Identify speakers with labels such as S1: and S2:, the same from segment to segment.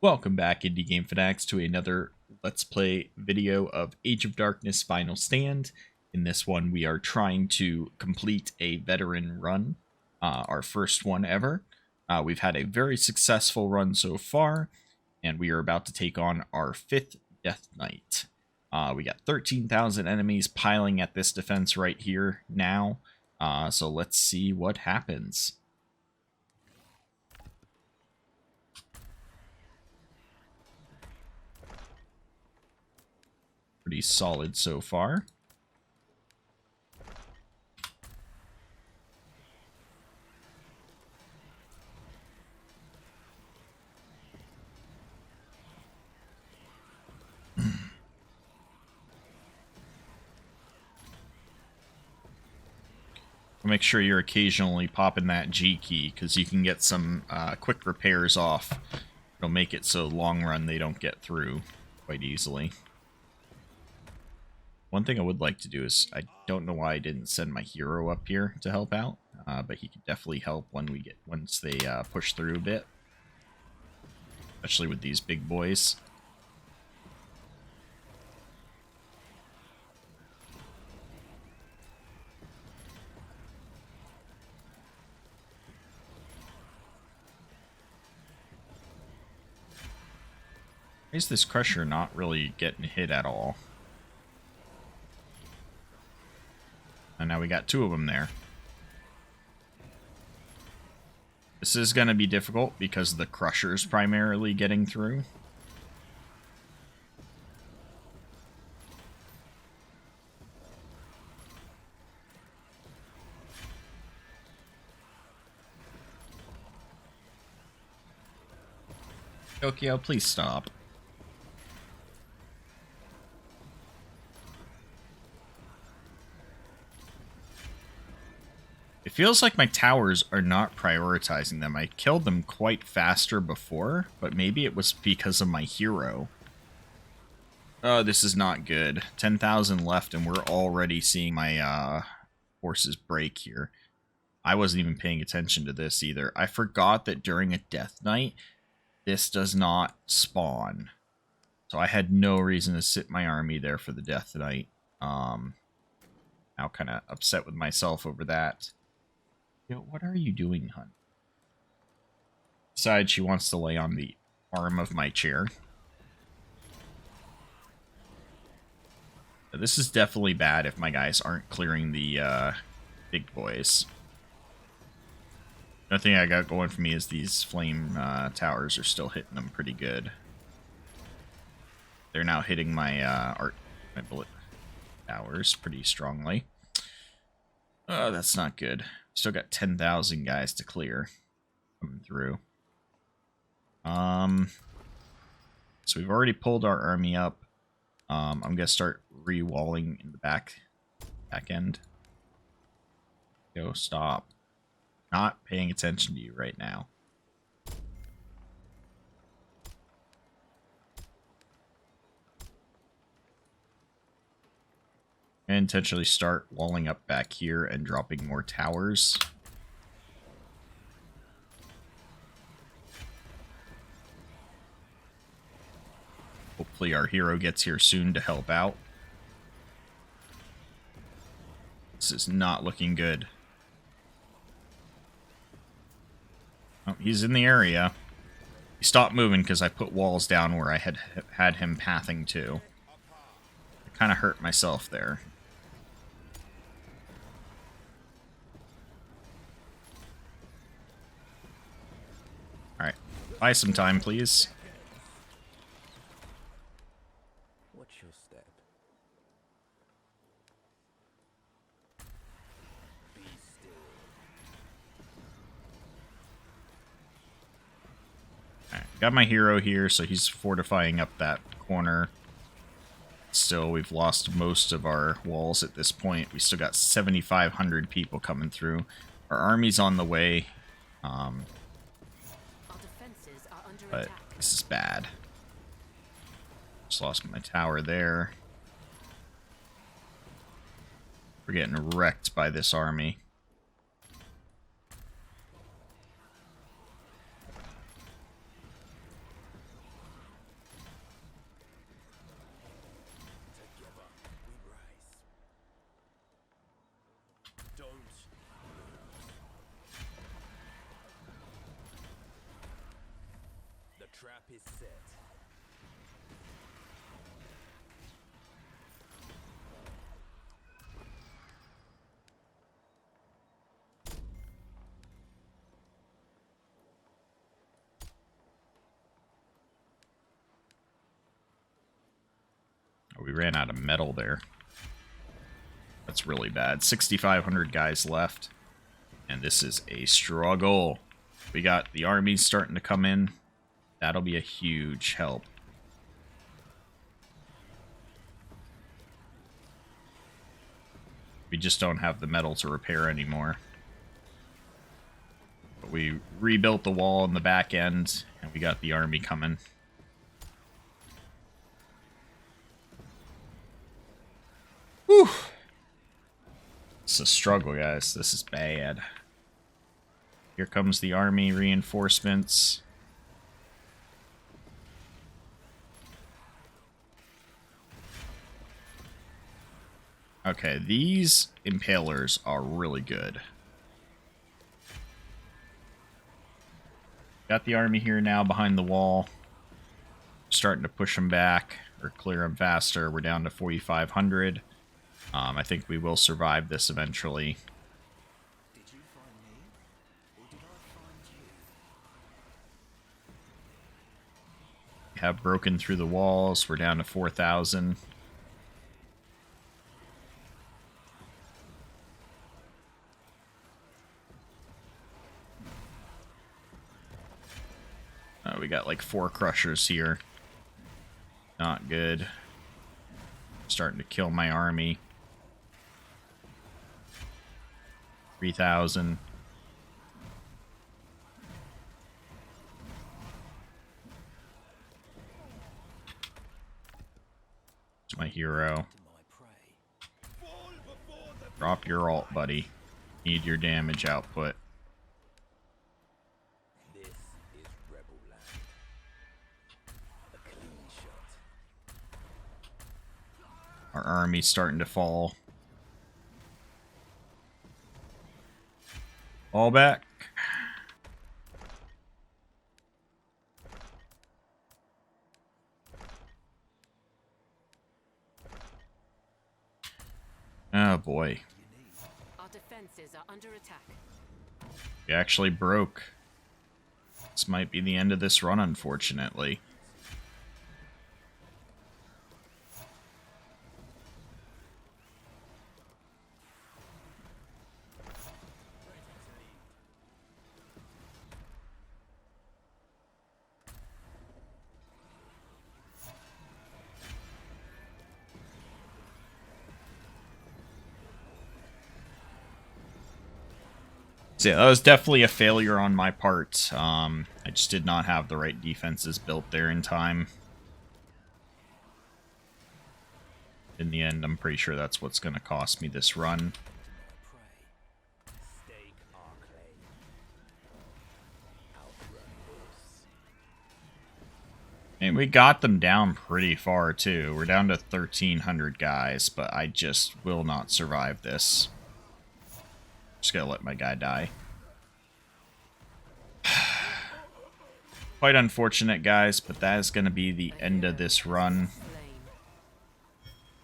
S1: Welcome back, Indie Game Fanatics, to another Let's Play video of Age of Darkness Final Stand. In this one, we are trying to complete a veteran run, our first one ever. We've had a very successful run so far, and we are about to take on our 5th Death Knight. We got 13,000 enemies piling at this defense right here now, so let's see what happens. Pretty solid so far. Make sure you're occasionally popping that G key, because you can get some quick repairs off. It'll make it so long run they don't get through quite easily. One thing I would like to do is, I don't know why I didn't send my hero up here to help out, but he could definitely help once they push through a bit, especially with these big boys. Why is this Crusher not really getting hit at all? And now we got 2 of them there. This is going to be difficult because the Crusher's primarily getting through. Tokyo, please stop. It feels like my towers are not prioritizing them. I killed them quite faster before, but maybe it was because of my hero. Oh, this is not good. 10,000 left, and we're already seeing my forces break here. I wasn't even paying attention to this either. I forgot that during a Death Knight, this does not spawn. So I had no reason to sit my army there for the Death Knight. Now kind of upset with myself over that. Yo, what are you doing, hun? Besides, she wants to lay on the arm of my chair. This is definitely bad if my guys aren't clearing the big boys. Another thing I got going for me is these flame towers are still hitting them pretty good. They're now hitting my my bullet towers pretty strongly. Oh, that's not good. Still got 10,000 guys to clear coming through. So we've already pulled our army up. I'm gonna start re-walling in the back end. Go, stop. Not paying attention to you right now. And intentionally start walling up back here and dropping more towers. Hopefully our hero gets here soon to help out. This is not looking good. Oh, he's in the area. He stopped moving because I put walls down where I had him pathing to. I kind of hurt myself there. Alright, buy some time, please.
S2: What's your step? Be still.
S1: Alright, got my hero here, so he's fortifying up that corner. Still, we've lost most of our walls at this point. We still got 7,500 people coming through. Our army's on the way. But this is bad. Just lost my tower there. We're getting wrecked by this army.
S2: trap is set.
S1: Oh, we ran out of metal there. That's really bad. 6,500 guys left. And this is a struggle. We got the armies starting to come in. That'll be a huge help. We just don't have the metal to repair anymore. But we rebuilt the wall in the back end, and we got the army coming. Whew. It's a struggle, guys. This is bad. Here comes the army reinforcements. Okay, these impalers are really good. Got the army here now behind the wall. Starting to push them back or clear them faster. We're down to 4,500. I think we will survive this eventually.
S2: Did you find me? Or did I find you?
S1: Have broken through the walls. We're down to 4,000. We got like 4 crushers here. Not good. Starting to kill my army. 3,000. It's my hero.
S2: To my prey.
S1: Drop your ult, buddy. Need your damage output.
S2: This is rebel land. A clean shot.
S1: Our army's starting to fall. All back. Oh boy.
S3: Our defenses are under attack.
S1: We actually broke. This might be the end of this run, unfortunately. So yeah, that was definitely a failure on my part. I just did not have the right defenses built there in time. In the end, I'm pretty sure that's what's going to cost me this run.
S2: Prey. Stake our claim. Outrun us.
S1: And we got them down pretty far, too. We're down to 1,300 guys, but I just will not survive this. Just gotta let my guy die. Quite unfortunate, guys, but that is going to be the end of this run.
S3: Slain.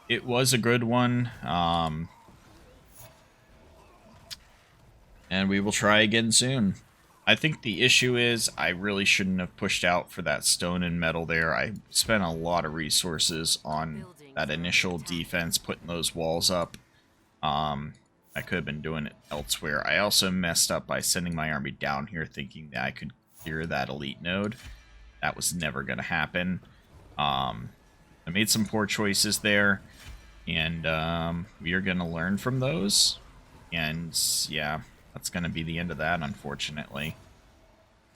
S1: It was a good one, and we will try again soon. I think the issue is I really shouldn't have pushed out for that stone and metal there. I spent a lot of resources on that initial defense, putting those walls up. I could have been doing it elsewhere. I also messed up by sending my army down here thinking that I could clear that elite node. That was never going to happen. I made some poor choices there, and we are going to learn from those. And yeah, that's going to be the end of that, unfortunately.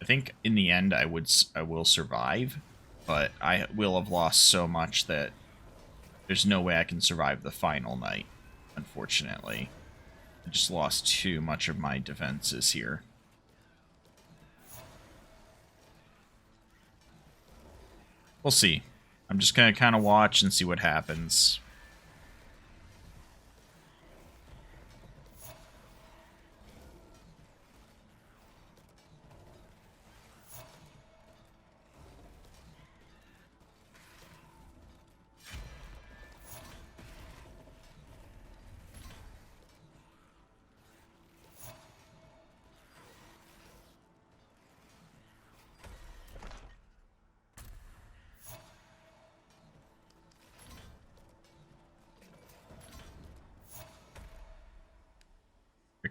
S1: I think in the end I will survive, but I will have lost so much that there's no way I can survive the final night, unfortunately. I just lost too much of my defenses here. We'll see. I'm just going to kind of watch and see what happens.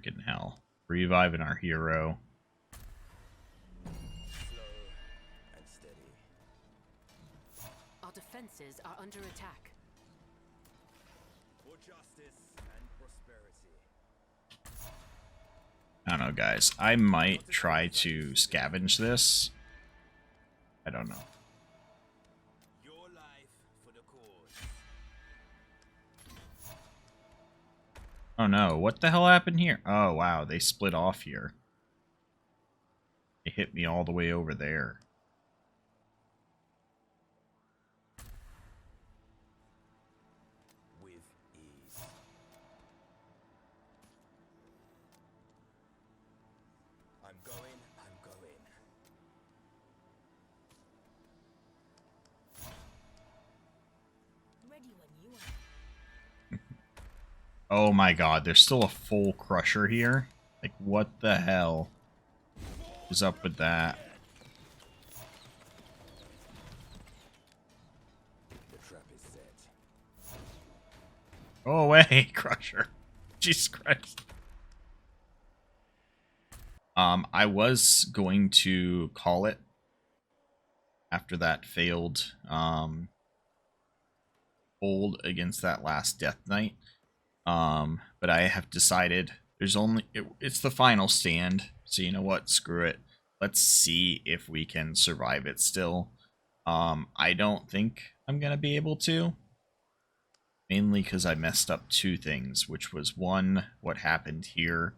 S1: freaking hell. Reviving our hero.
S2: Slow and steady.
S3: Our defenses are under attack.
S2: For justice and prosperity.
S1: I don't know, guys. I might try to scavenge this. I don't know.
S2: Your life for the cause.
S1: Oh no, what the hell happened here? Oh wow, they split off here. They hit me all the way over there.
S2: With ease. I'm going.
S3: Ready when you are.
S1: Oh my god, there's still a full crusher here? Like, what the hell is up with that?
S2: The trap is set.
S1: Go away, crusher. Jesus Christ. I was going to call it after that failed hold against that last Death Knight. But I have decided there's only it's the final stand, so you know what, screw it. Let's see if we can survive it still. I don't think I'm gonna be able to, mainly because I messed up two things, which was one, what happened here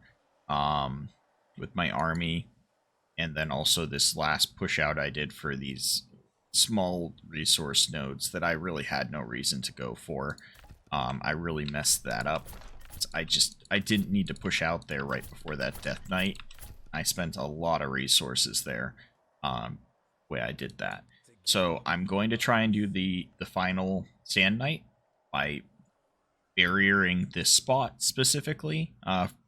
S1: with my army, and then also this last push out I did for these small resource nodes that I really had no reason to go for. I really messed that up. I didn't need to push out there right before that Death Knight. I spent a lot of resources there, way I did that. So I'm going to try and do the final Sand Knight by barriering this spot specifically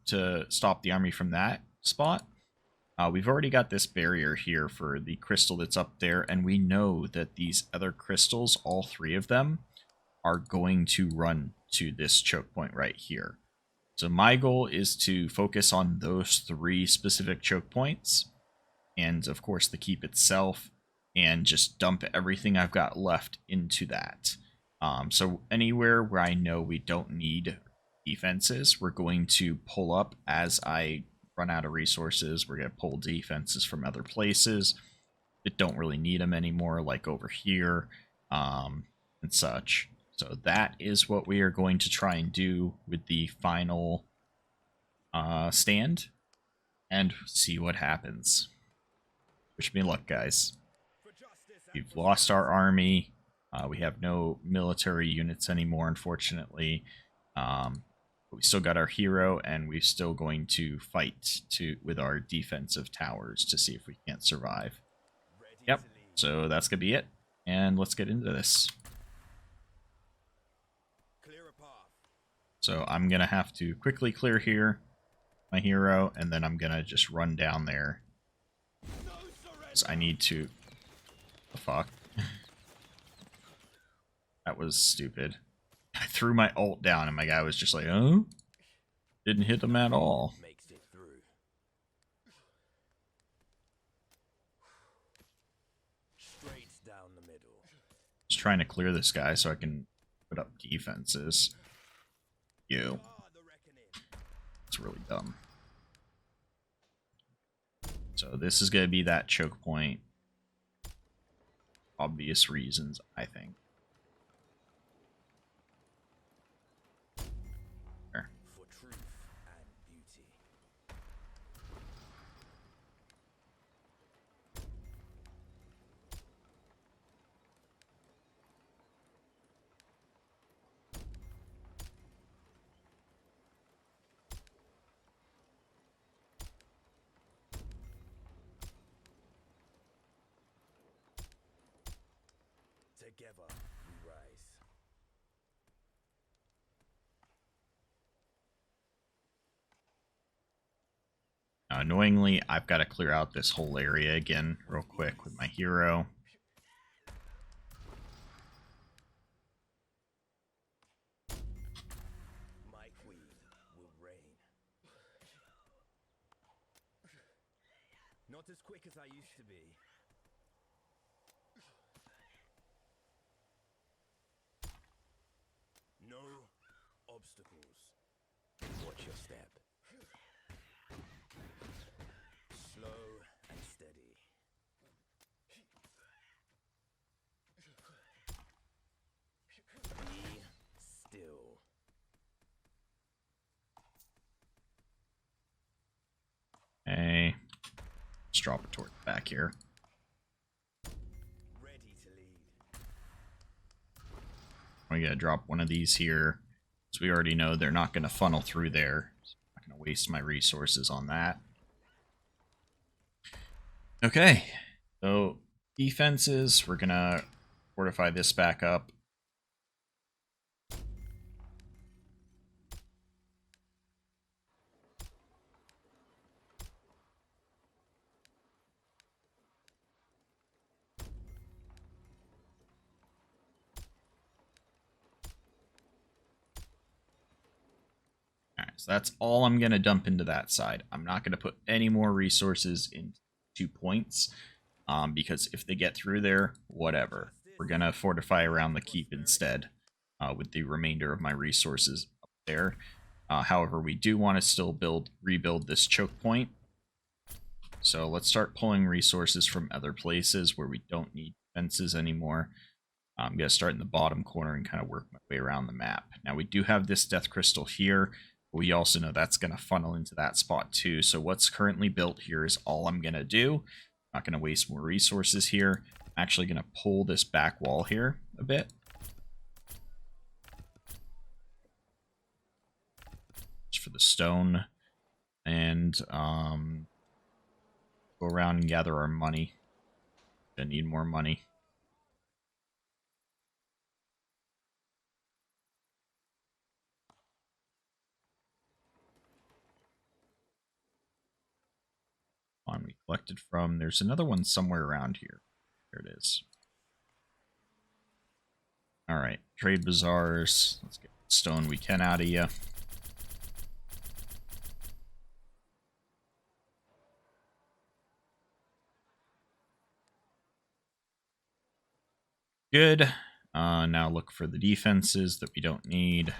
S1: to stop the army from that spot. We've already got this barrier here for the crystal that's up there, and we know that these other crystals, all three of them, are going to run to this choke point right here. So my goal is to focus on those three specific choke points, and of course the keep itself, and just dump everything I've got left into that. So anywhere where I know we don't need defenses, we're going to pull up as I run out of resources. We're going to pull defenses from other places that don't really need them anymore, like over here, and such. So that is what we are going to try and do with the final stand, and see what happens. Wish me luck, guys. We've lost our army. We have no military units anymore, unfortunately. But we still got our hero, and we're still going to fight with our defensive towers to see if we can't survive. Yep, so that's going to be it. And let's get into this. So I'm going to have to quickly clear here, my hero, and then I'm going to just run down there. So I need to... The fuck? That was stupid. I threw my ult down and my guy was just like, oh? Didn't hit him at all.
S2: Makes it through. Straight down the middle.
S1: Just trying to clear this guy so I can put up defenses. You. It's really dumb. So this is going to be that choke point. Obvious reasons, I think. There.
S2: For truth and beauty. Together we rise.
S1: Now, annoyingly, I've got to clear out this whole area again real quick with my hero.
S2: My queen will reign. as I used to be. No obstacles. Watch your step. Slow and steady. Be still.
S1: Hey, let's drop a torch back here.
S2: Ready to lead.
S1: We gotta drop one of these here, so we already know they're not gonna funnel through there. So I'm not gonna waste my resources on that. Okay, so defenses, we're gonna fortify this back up. Alright, so that's all I'm going to dump into that side. I'm not going to put any more resources into points, because if they get through there, whatever. We're going to fortify around the keep instead, with the remainder of my resources up there. However, we do want to still rebuild this choke point. So let's start pulling resources from other places where we don't need fences anymore. I'm going to start in the bottom corner and kind of work my way around the map. Now, we do have this death crystal here. We also know that's going to funnel into that spot too. So what's currently built here is all I'm going to do. Not going to waste more resources here. I'm actually going to pull this back wall here a bit. Just for the stone. And go around and gather our money. Gonna need more money. One we collected from. There's another one somewhere around here. There it is. Alright, trade bazaars. Let's get the stone we can out of you. Good. Now look for the defenses that we don't need.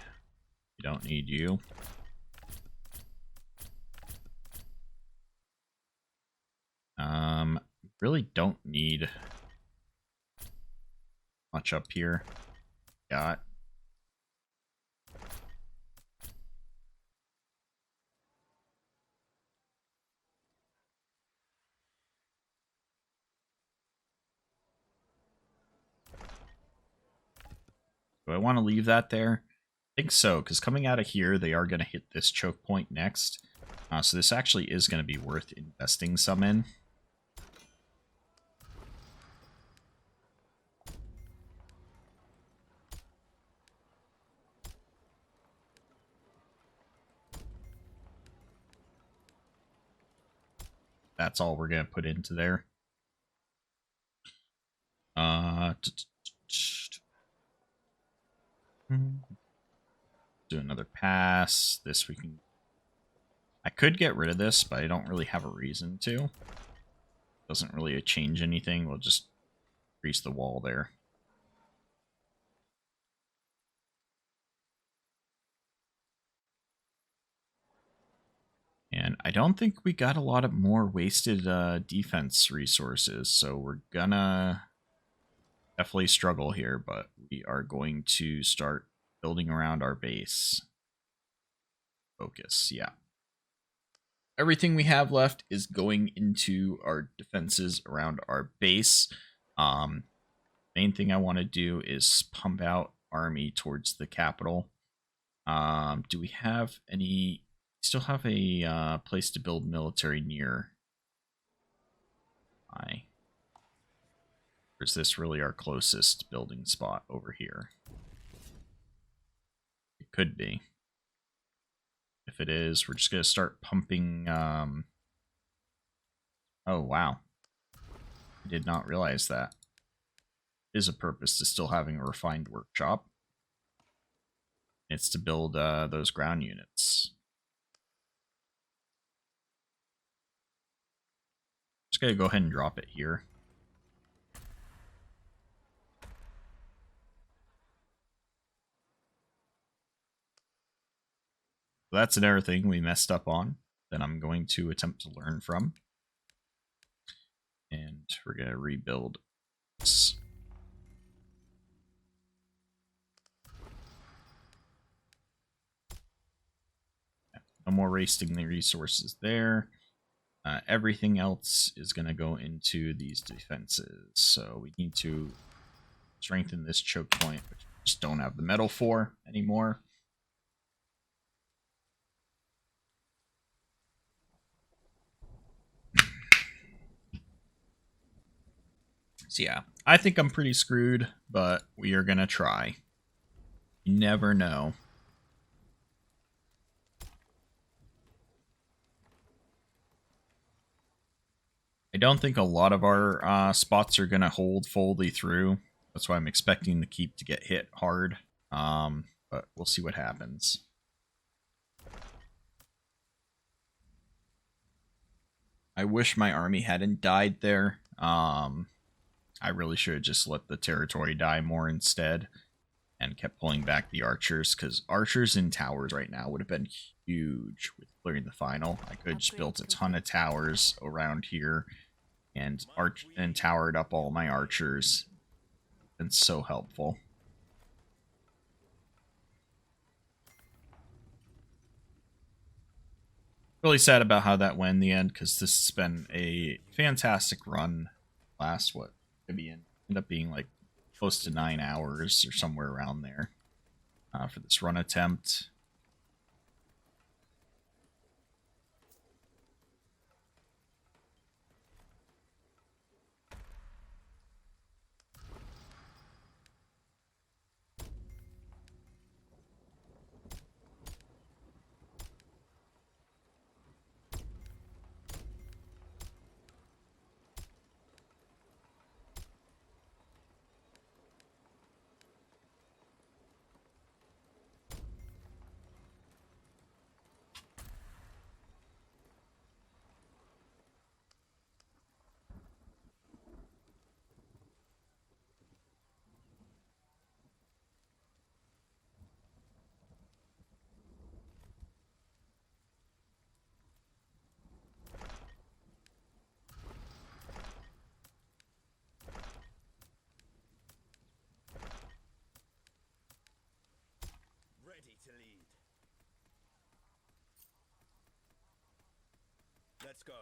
S1: We don't need you. Really don't need much up here. Got. Do I want to leave that there? I think so, because coming out of here, they are going to hit this choke point next. So this actually is going to be worth investing some in. That's all we're going to put into there. Do another pass. This we can... I could get rid of this, but I don't really have a reason to. Doesn't really change anything. We'll just increase the wall there. And I don't think we got a lot of more wasted defense resources, so we're gonna definitely struggle here, but we are going to start building around our base. Focus, yeah. Everything we have left is going into our defenses around our base. Main thing I want to do is pump out army towards the capital. Do we have any... Still have a place to build military near? Or is this really our closest building spot over here? It could be. If it is, we're just going to start pumping... Oh, wow. I did not realize that. There is a purpose to still having a refined workshop. It's to build those ground units. Just gotta go ahead and drop it here. So that's another thing we messed up on that I'm going to attempt to learn from. And we're going to rebuild this. No more wasting the resources there. Everything else is going to go into these defenses. So we need to strengthen this choke point, which we just don't have the metal for anymore. So yeah, I think I'm pretty screwed, but we are going to try. You never know. I don't think a lot of our spots are going to hold fully through. That's why I'm expecting the keep to get hit hard. But we'll see what happens. I wish my army hadn't died there. I really should have just let the territory die more instead and kept pulling back the archers, because archers in towers right now would have been huge with clearing the final. I could have just built a ton of towers around here and towered up all my archers. Been so helpful. Really sad about how that went in the end, because this has been a fantastic run. Last what could be end up being like close to 9 hours or somewhere around there for this run attempt.
S2: Ready to lead. Let's go.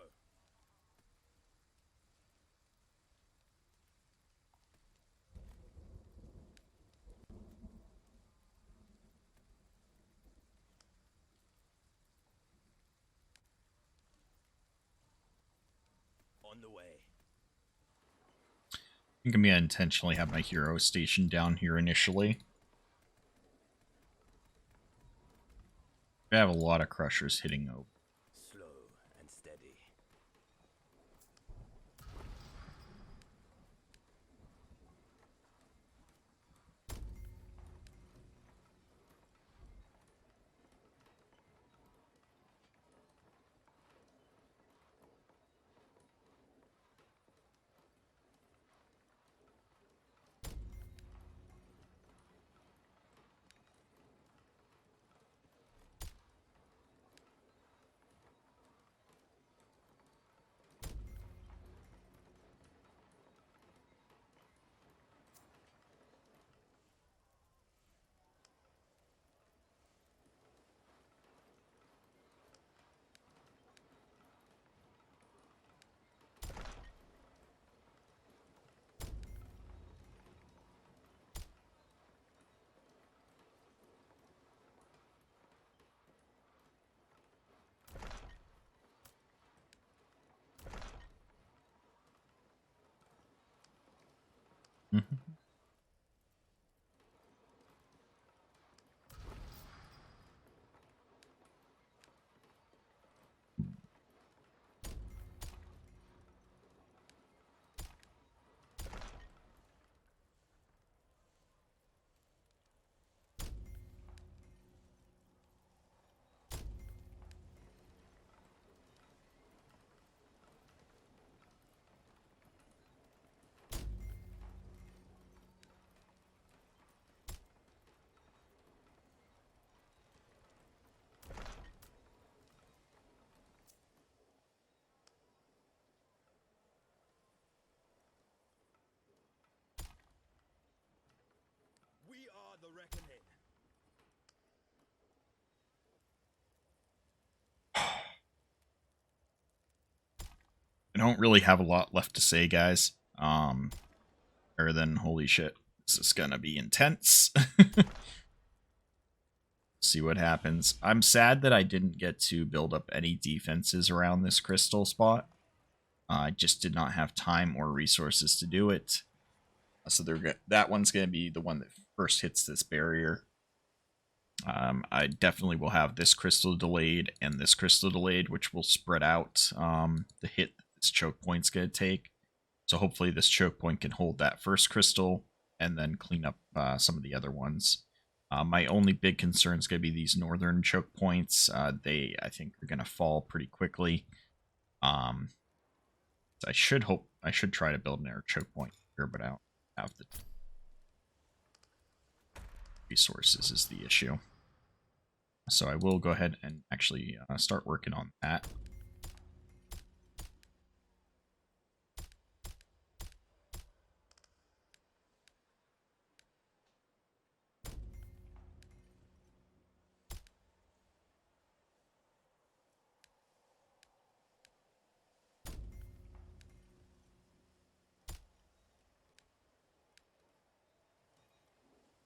S2: On the way.
S1: I think I'm going to intentionally have my hero stationed down here initially. I have a lot of crushers hitting over.
S2: Slow and steady.
S1: Mhm.
S2: the reckoning.
S1: I don't really have a lot left to say, guys. Other than holy shit, this is gonna be intense. See what happens. I'm sad that I didn't get to build up any defenses around this crystal spot. I just did not have time or resources to do it. So that one's going to be the one that first hits this barrier. I definitely will have this crystal delayed and this crystal delayed, which will spread out the hit that this choke point's going to take. So hopefully this choke point can hold that first crystal and then clean up some of the other ones. My only big concern is going to be these northern choke points. They, I think, are going to fall pretty quickly. So I should try to build an air choke point here, but I don't have the resources is the issue. So I will go ahead and actually start working on that.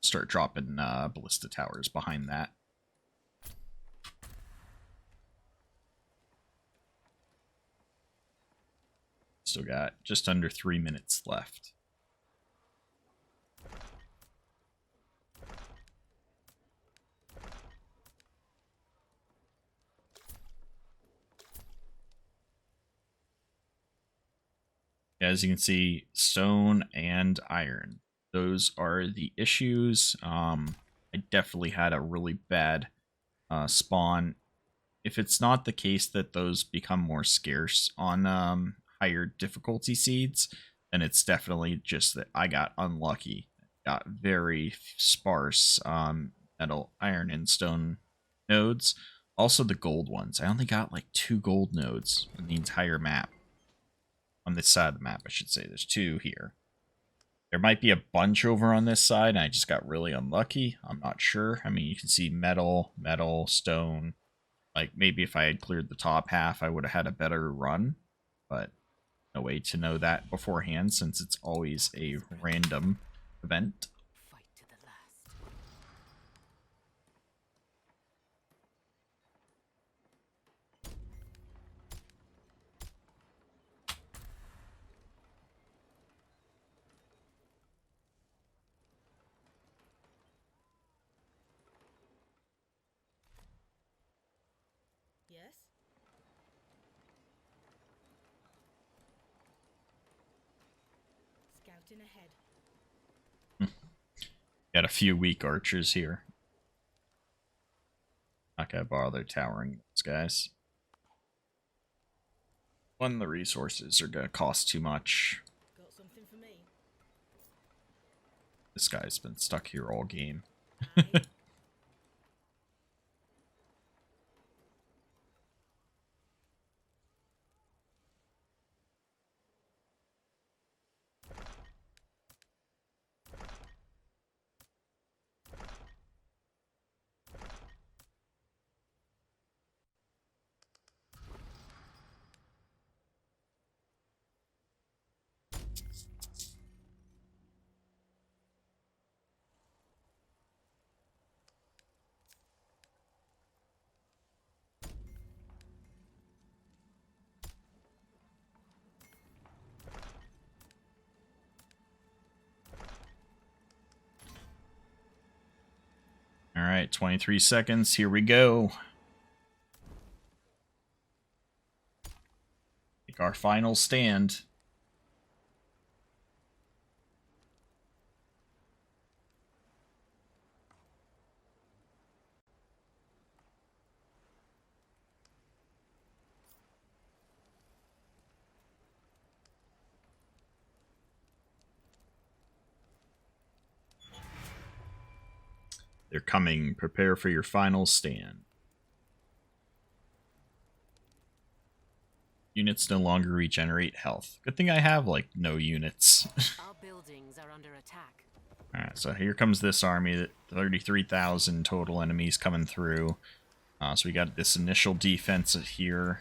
S1: Start dropping ballista towers behind that. Still got just under 3 minutes left. As you can see, stone and iron. Those are the issues. I definitely had a really bad spawn. If it's not the case that those become more scarce on higher difficulty seeds, then it's definitely just that I got unlucky. Got very sparse metal, iron, and stone nodes. Also the gold ones. I only got like 2 gold nodes in the entire map. On this side of the map, I should say. There's 2 here. There might be a bunch over on this side, and I just got really unlucky. I'm not sure. I mean, you can see metal, stone. Like, maybe if I had cleared the top half, I would have had a better run. But no way to know that beforehand, since it's always a random event.
S3: Fight to the last.
S4: Yes? Scouting ahead.
S1: Got a few weak archers here. Not gonna bother towering those guys. One, the resources are gonna cost too much.
S4: Got something for me?
S1: This guy's been stuck here all game.
S4: Aye.
S1: Alright, 23 seconds. Here we go. Take our final stand. They're coming. Prepare for your final stand. Units no longer regenerate health. Good thing I have, like, no units.
S3: Our buildings are under attack.
S1: Alright, so here comes this army. 33,000 total enemies coming through. So we got this initial defense here.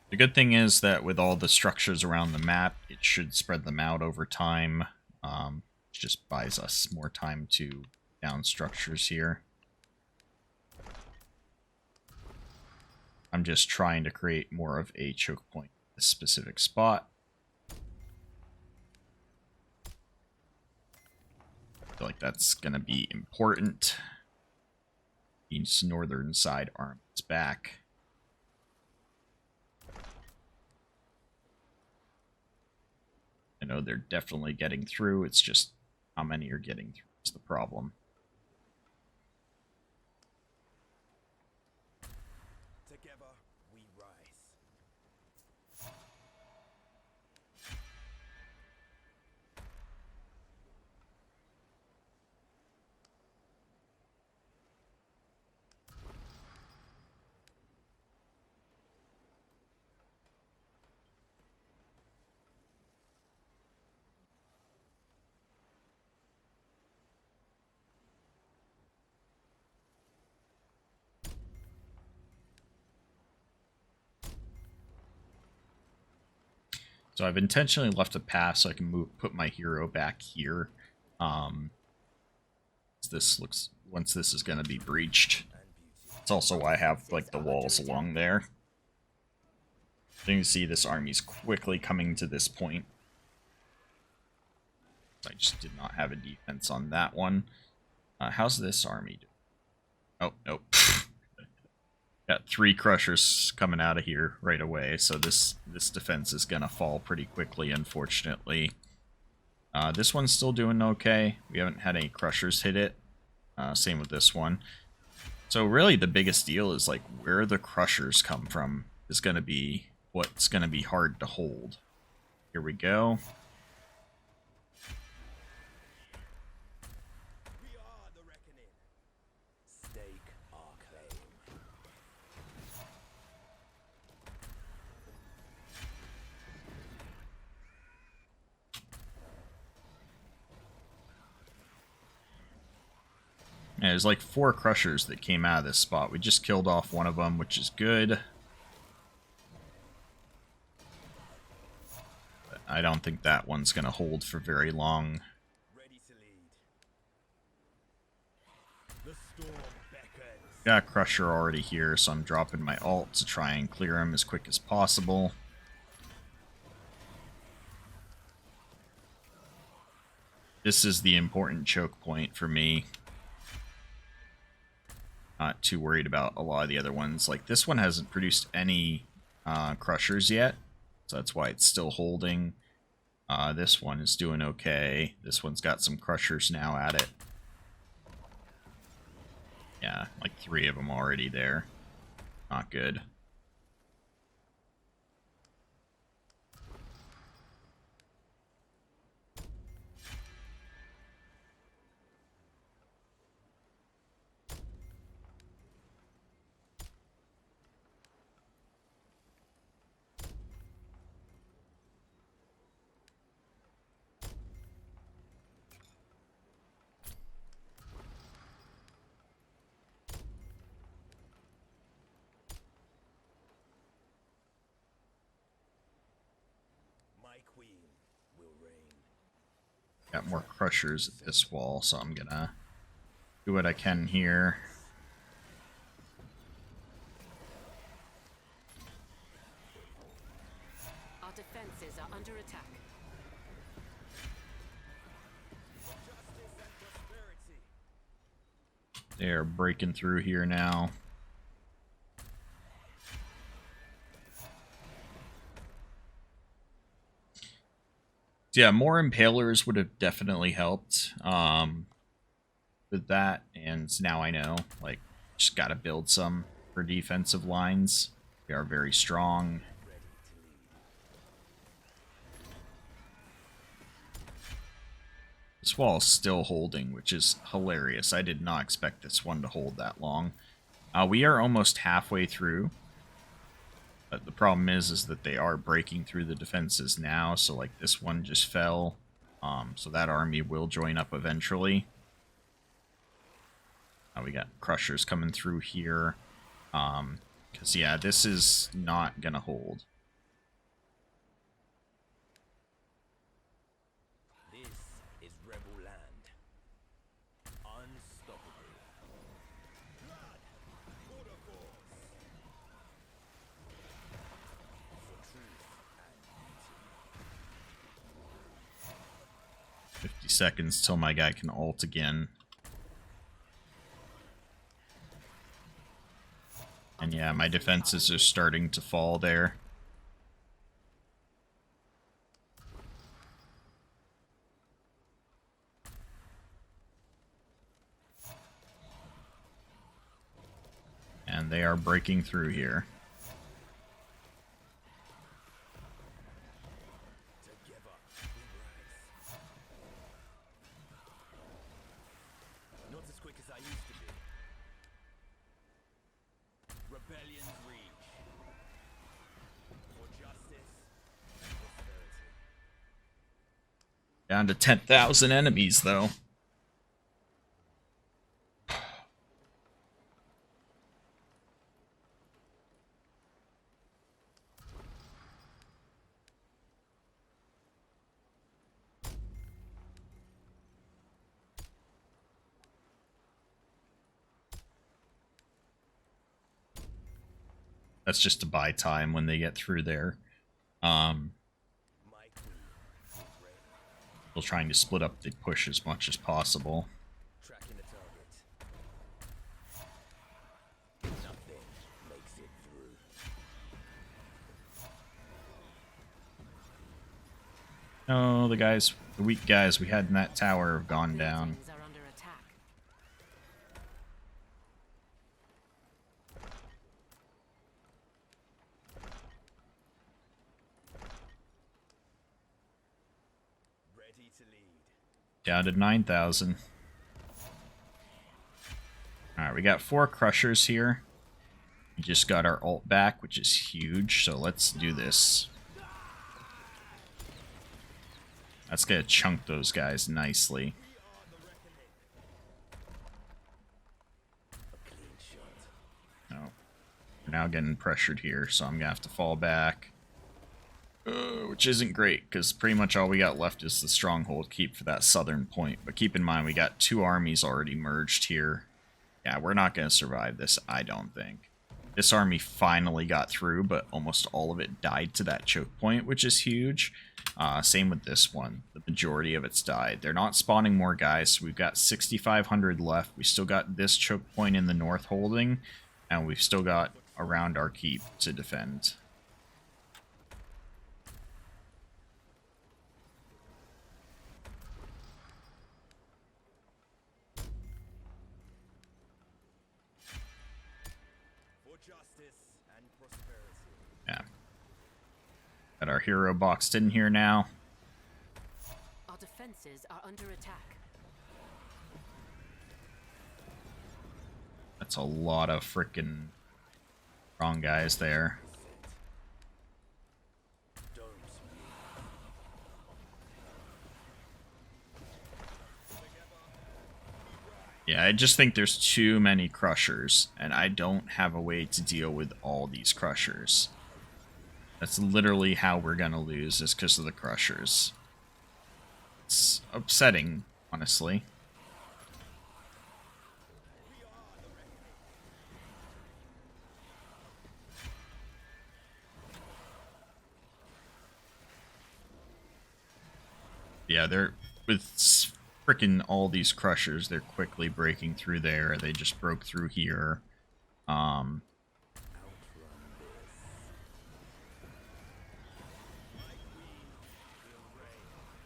S1: The good thing is that with all the structures around the map, it should spread them out over time. It just buys us more time to down structures here. I'm just trying to create more of a choke point in this specific spot. I feel like that's going to be important. East northern side arm is back. I know they're definitely getting through. It's just how many are getting through is the problem.
S2: Together we rise.
S1: So I've intentionally left a path so I can put my hero back here. This looks, once this is going to be breached. It's also why I have like the walls along there. So you can see this army's quickly coming to this point. I just did not have a defense on that one. How's this army doing? Oh, nope. Got 3 crushers coming out of here right away, so this defense is gonna fall pretty quickly, unfortunately. This one's still doing okay. We haven't had any crushers hit it. Same with this one. So really the biggest deal is like where the crushers come from is gonna be what's gonna be hard to hold. Here we go.
S2: We are the reckoning. Stake our claim.
S1: Yeah, there's like 4 crushers that came out of this spot. We just killed off one of them, which is good. But I don't think that one's going to hold for very long.
S2: Ready to lead. The storm beckons.
S1: Got a crusher already here, so I'm dropping my ult to try and clear him as quick as possible. This is the important choke point for me. Not too worried about a lot of the other ones. Like, this one hasn't produced any crushers yet, so that's why it's still holding. This one is doing okay. This one's got some crushers now at it. Yeah, like 3 of them already there. Not good.
S2: My queen will reign.
S1: Got more crushers at this wall, so I'm gonna do what I can here.
S3: Our defenses are under attack.
S2: Justice and prosperity.
S1: They're breaking through here now. Yeah, more impalers would have definitely helped with that, and now I know, like, just gotta build some for defensive lines. They are very strong. This wall is still holding, which is hilarious. I did not expect this one to hold that long. We are almost halfway through. But the problem is that they are breaking through the defenses now. So like this one just fell. So that army will join up eventually. We got crushers coming through here. Because yeah, this is not gonna hold.
S2: This is rebel land. Unstoppable. Blood for the cause. For truth and beauty.
S1: 50 seconds till my guy can ult again. And yeah, my defenses are starting to fall there. And they are breaking through here.
S2: Together we rise. Not as quick as I used to be. Rebellion's reach. For justice and prosperity.
S1: Down to 10,000 enemies, though. That's just to buy time when they get through there.
S2: My queen. Reign.
S1: Still trying to split up the push as much as possible.
S2: Tracking the target. Nothing makes it through.
S1: Oh, the weak guys we had in that tower have gone down.
S3: Buildings are under attack.
S2: Ready to lead.
S1: Down to 9,000. Alright, we got 4 crushers here. We just got our ult back, which is huge, so let's do this. That's gonna chunk those guys nicely.
S2: A clean shot.
S1: Oh. We're now getting pressured here, so I'm gonna have to fall back. Which isn't great, because pretty much all we got left is the stronghold keep for that southern point. But keep in mind, we got 2 armies already merged here. Yeah, we're not going to survive this, I don't think. This army finally got through, but almost all of it died to that choke point, which is huge. Same with this one. The majority of it's died. They're not spawning more guys, so we've got 6,500 left. We still got this choke point in the north holding, and we've still got around our keep to defend.
S2: For justice and prosperity.
S1: Yeah. Got our hero boxed in here now.
S3: Our defenses are under attack.
S1: That's a lot of frickin' wrong guys there.
S2: Don't
S1: Yeah, I just think there's too many crushers, and I don't have a way to deal with all these crushers. That's literally how we're gonna lose, is because of the crushers. It's upsetting, honestly. Yeah, they're with freaking all these crushers. They're quickly breaking through there. They just broke through here.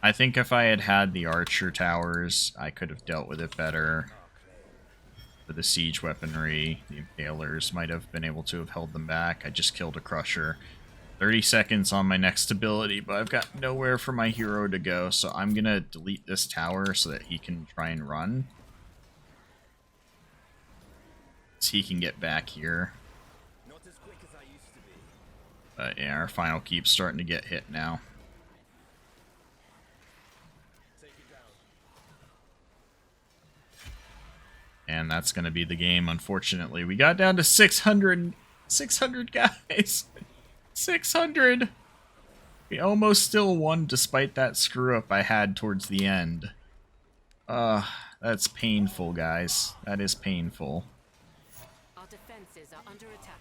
S1: I think if I had had the archer towers, I could have dealt with it better. For the siege weaponry, the impalers might have been able to have held them back. I just killed a crusher. 30 seconds on my next ability, but I've got nowhere for my hero to go, so I'm gonna delete this tower so that he can try and run. so he can get back here.
S2: Not as quick as I used to be.
S1: But yeah, our final keep's starting to get hit now.
S2: Take it down.
S1: And that's going to be the game, unfortunately. We got down to 600 guys. 600. We almost still won despite that screw-up I had towards the end. That's painful, guys. That is painful.
S3: Our defenses are under attack.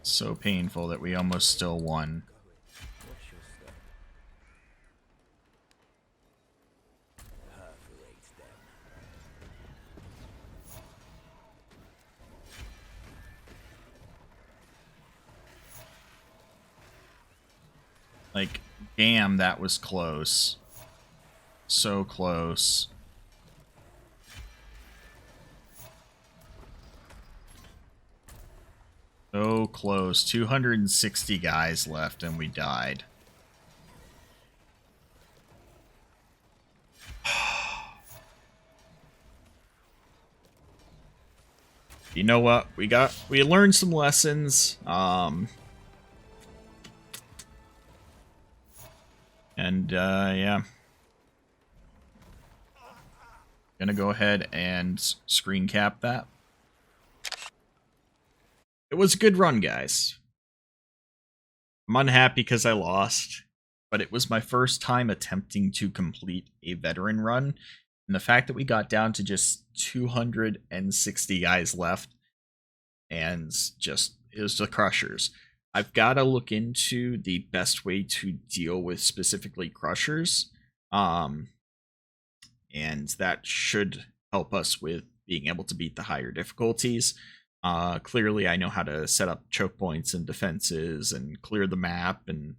S1: So painful that we almost still won.
S2: What's your step? Perforate them.
S1: Like, damn, that was close. So close. So close. 260 guys left and we died. You know what? We learned some lessons. Yeah. Gonna go ahead and screen cap that. It was a good run, guys. I'm unhappy because I lost, but it was my first time attempting to complete a veteran run. And the fact that we got down to just 260 guys left and just, it was the crushers. I've got to look into the best way to deal with specifically crushers. And that should help us with being able to beat the higher difficulties. Clearly, I know how to set up choke points and defenses and clear the map and,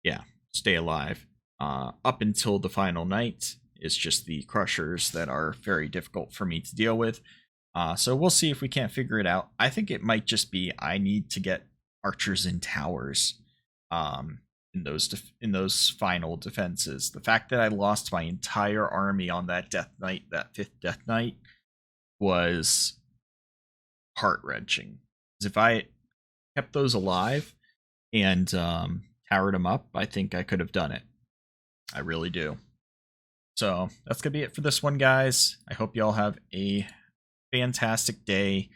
S1: yeah, stay alive. Up until the final night, it's just the crushers that are very difficult for me to deal with. So we'll see if we can't figure it out. I think it might just be I need to get archers and towers in those final defenses. The fact that I lost my entire army on that death night, that 5th death night, was heart-wrenching. Because if I kept those alive and towered them up, I think I could have done it. I really do. So that's gonna be it for this one, guys. I hope you all have a fantastic day.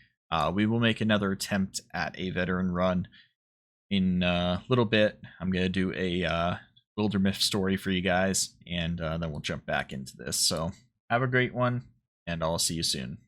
S1: We will make another attempt at a veteran run in a little bit. I'm gonna do a Wilderness story for you guys, and then we'll jump back into this. So have a great one, and I'll see you soon.